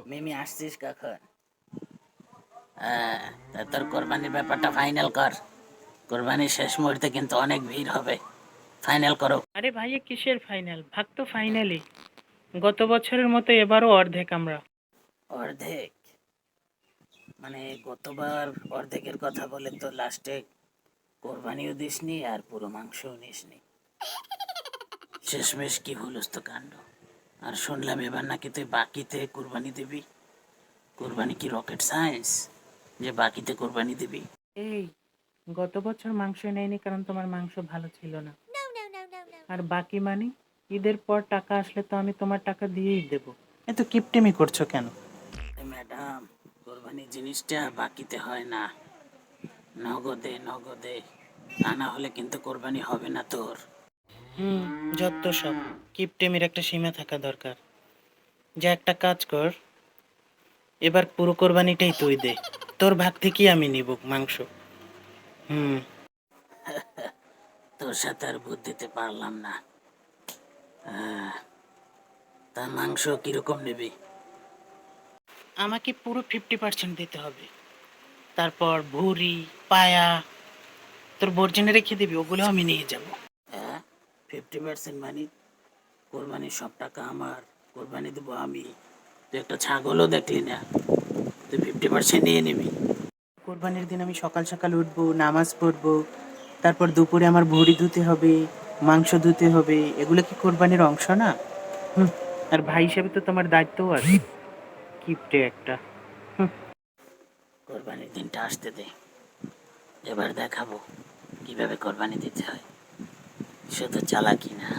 মিমি আসছিস কখন? তা তোর কোরবানির ব্যাপারটা ফাইনাল কর। কোরবানির শেষ মুহূর্তে কিন্তু অনেক ভিড় হবে, ফাইনাল করো। আরে ভাইয়া কিসের ফাইনাল? ভাগ তো ফাইনালি। গত বছরের মতো এবারও অর্ধেক আমরা। অর্ধেক? মানে গতবার অর্ধেকের কথা বলে তো লাস্টে কোরবানিও দিসনি আর পুরো মাংসও নিসনি। শেষমেশ কি হুলস্থ কাণ্ড। আর শুনলাম এবার নাকি তুই বাকিতে কোরবানি দিবি। কোরবানি কি রকেট সায়েন্স যে বাকিতে কোরবানি দিবি? এই, গত বছর মাংস নেয়নি কারণ তোমার মাংস ভালো ছিল না। আর বাকি মানে ঈদের পর টাকা আসলে তো আমি তোমার টাকা দিয়েই দেব। এত কিপটেমি করছো কেন? ম্যাডাম, কোরবানি জিনিসটা বাকিতে হয় না, নগদে নগদে। তা না হলে কিন্তু কোরবানি হবে না তোর। যত সব কিপটেমির একটা সীমা থাকা দরকার। যে একটা কাজ কর, এবার পুরো কোরবানিটাই তুই দে, তোর ভাগ থেকেই আমি নিব মাংস। হুম। তোর সাথে আর বুদ্ধিতে পারলাম না। তা মাংস কিরকম নিবি? আমাকে পুরো 50% দিতে হবে। তারপর ভুঁড়ি, পায়া তোর বর্জনে রেখে দিবি, ওগুলো আমি নিয়ে যাব। 50% মানে? কোরবানির সব টাকা আমার, কোরবানি দেবো আমি। তুই একটা ছাগলও দেখলি না, তুই 50% নিয়ে নিবি? কোরবানির দিন আমি সকাল সকাল উঠবো, নামাজ পড়বো, তারপর দুপুরে আমার ভুঁড়ি ধুতে হবে, মাংস ধুতে হবে, এগুলো কি কোরবানির অংশ না? আর ভাই হিসেবে তো তোমার দায়িত্বও আছে। কিপটে একটা। কোরবানির দিনটা আসতে দে, এবার দেখাবো কিভাবে কোরবানি দিতে হয়। শুধু চালাকি না।